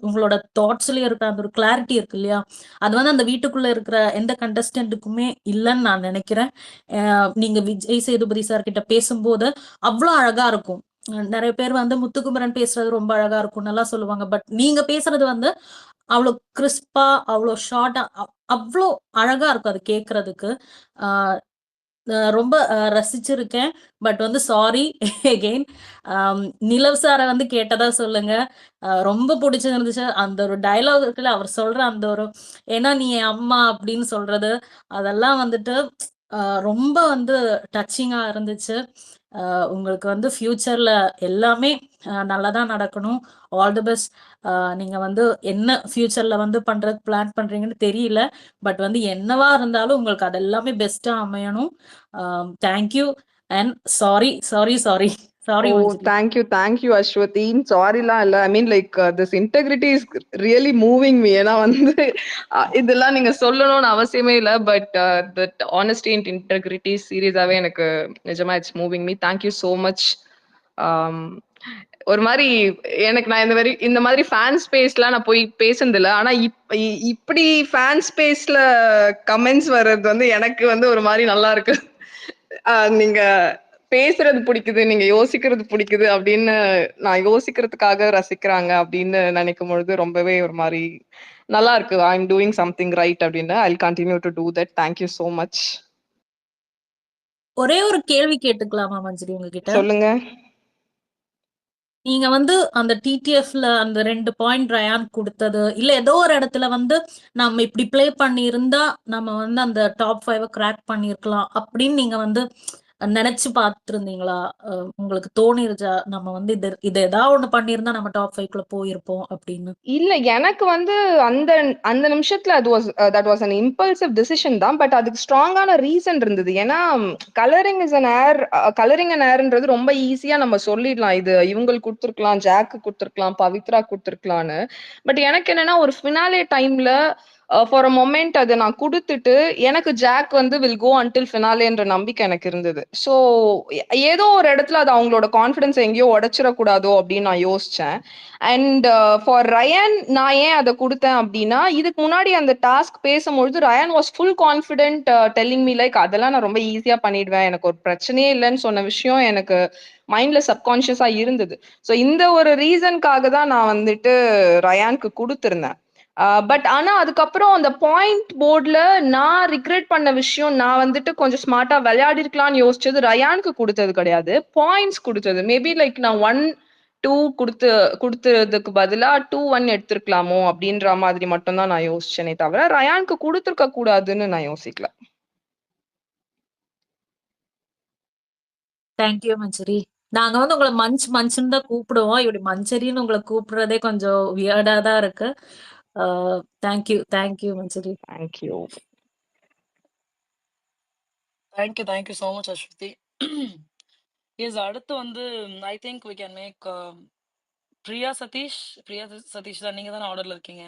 உங்களோட தாட்ஸ்லயும் இருக்கிற அந்த ஒரு கிளாரிட்டி இருக்கு இல்லையா, அது வந்து அந்த வீட்டுக்குள்ள இருக்கிற எந்த கண்டஸ்டன்ட்டுக்குமே இல்லைன்னு நான் நினைக்கிறேன். நீங்க விஜய் சேதுபதி சார் கிட்ட பேசும்போது அவ்வளோ அழகா இருக்கும். நிறைய பேர் வந்து முத்துக்குமரன் பேசுறது ரொம்ப அழகா இருக்கும் நல்லா சொல்லுவாங்க. பட் நீங்க பேசுறது வந்து அவ்வளோ கிறிஸ்பா, அவ்வளோ ஷார்ட்டா, அவ்வளோ அழகா இருக்கும் அது கேட்கறதுக்கு. ஆஹ் ரொம்ப ரசிச்சிருக்கேன். பட் வந்து சாரி எகெயின். நிலவ் சார வந்து கேட்டதா சொல்லுங்க. ரொம்ப புடிச்சிருந்துச்சு. அந்த ஒரு டயலாகுல அவர் சொல்ற அந்த ஒரு ஏன்னா நீ என் அம்மா அப்படின்னு சொல்றது, அதெல்லாம் வந்துட்டு ரொம்ப வந்து டச்சிங்கா இருந்துச்சு. உங்களுக்கு வந்து ஃபியூச்சர்ல எல்லாமே நல்லா தான் நடக்கணும். All the best. நீங்க வந்து என்ன ஃபியூச்சர்ல வந்து பண்றதுக்கு பிளான் பண்றீங்கன்னு தெரியல. பட் வந்து என்னவா இருந்தாலும் உங்களுக்கு அது எல்லாமே பெஸ்ட்டா அமையணும். Thank you and sorry, sorry, sorry, sorry Oh, Manjari. thank you, Ashwati. சாரிலாம் இல்ல. I mean like this integrity is really moving me. ஏன்னா வந்து இதெல்லாம் நீங்க சொல்லணும்னு அவசியமே இல்ல. But that honesty and integrity சீரியஸாவே எனக்கு நிஜமா it's moving me. Thank you so much. ஒரு மாதிரி எனக்கு நான் இந்த மாதிரி ஃபேன் ஸ்பேஸ்லாம் நான் போய் பேசுனதில்ல. ஆனா இப்படி ஃபேன் ஸ்பேஸ்ல கமெண்ட்ஸ் வர்றது வந்து எனக்கு வந்து ஒரு மாதிரி நல்லா இருக்கு. நீங்க பேசுறது பிடிக்குது, நீங்க யோசிக்கிறது பிடிக்குது அப்படின்னு நான் யோசிக்கிறதுக்காக ரசிக்கிறாங்க அப்படின்னு நினைக்கும் பொழுது ரொம்பவே ஒரு மாதிரி நல்லா இருக்கு. I am doing something right அப்படின்னு. I will continue to do that. Thank you so much. ஒரே ஒரு கேள்வி கேட்டுக்கலாமா மஞ்சரி உங்ககிட்ட? சொல்லுங்க. நீங்க வந்து அந்த டிடிஎஃப்ல அந்த 2 பாயிண்ட் ரயான் குடுத்தது, இல்ல ஏதோ ஒரு இடத்துல வந்து நம்ம இப்படி ப்ளே பண்ணியிருந்தா, நம்ம வந்து அந்த டாப் 5 கிராக் பண்ணியிருக்கலாம் அப்படின்னு நீங்க வந்து நெனச்சு பார்த்திருந்தீங்களா? உங்களுக்கு தோணிருச்சா? நம்ம வந்து இத ஏதாவது ஒண்ணு பண்ணியிருந்தா நம்ம டாப் 5க்குள்ள போயிருப்போம் அப்படின்னு. இல்ல எனக்கு வந்து அந்த அந்த நிமிஷத்துல அது that was an impulsive decision தான். பட் அதுக்கு ஸ்ட்ராங்கான ரீசன் இருந்தது. ஏன்னா colouring is an air. Colouring and ஏர்ன்றது ரொம்ப ஈஸியா நம்ம சொல்லிடலாம். இது இவங்களுக்கு கொடுத்துருக்கலாம், ஜாக்கு கொடுத்துருக்கலாம், பவித்ரா கொடுத்துருக்கலாம்னு. பட் எனக்கு என்னன்னா ஒரு ஃபினாலே டைம்ல ஃபார் அ மொமெண்ட் அதை நான் கொடுத்துட்டு எனக்கு ஜாக் வந்து வில் கோ அன்டில் ஃபினாலேன்ற நம்பிக்கை எனக்கு இருந்தது. ஸோ ஏதோ ஒரு இடத்துல அது அவங்களோட கான்ஃபிடன்ஸ் எங்கேயோ உடைச்சிடக்கூடாதோ அப்படின்னு நான் யோசிச்சேன். அண்ட் ஃபார் ரயான் நான் ஏன் அதை கொடுத்தேன் அப்படின்னா, இதுக்கு முன்னாடி அந்த டாஸ்க் பேசும்பொழுது Ryan was full confident telling me like அதெல்லாம் நான் ரொம்ப ஈஸியா பண்ணிடுவேன், எனக்கு ஒரு பிரச்சனையே இல்லைன்னு சொன்ன விஷயம் எனக்கு மைண்ட்ல சப்கான்ஷியஸா இருந்தது. ஸோ இந்த ஒரு ரீசனுக்காக தான் நான் வந்துட்டு ரயானுக்கு கொடுத்துருந்தேன். பட் ஆனா அதுக்கப்புறம் அந்த பாயிண்ட் போர்ட்ல நான் ரிக்ரெட் பண்ண விஷயம், நான் வந்துட்டு கொஞ்சம் ஸ்மார்ட்டா விளையாடி இருக்கலாம்னு யோசிச்சது ரயானுக்கு கொடுத்தது கிடையாது, பாயிண்ட்ஸ் கொடுத்தது. மேபி லைக் நான் 2 குடுத்ததுக்கு பதிலா 2-1 எடுத்திருக்கலாமோ அப்படின்ற மாதிரி மட்டும் தான் நான் யோசிச்சேனே தவிர ரயானுக்கு குடுத்திருக்க கூடாதுன்னு நான் யோசிக்கல. தேங்க்யூ மஞ்சரி. நாங்க வந்து உங்களை மஞ்சுன்னு தான் கூப்பிடுவோம். இப்படி மஞ்சரின்னு உங்களை கூப்பிடுறதே கொஞ்சம் வியர்டா தான் இருக்கு. Thank you Manjari. Thank you. Thank you so much Ashwati. Yes, அடுத்து வந்து I think we can make Priya Satish தான், நீங்க தானே ஆர்டர்ல இருக்கீங்க?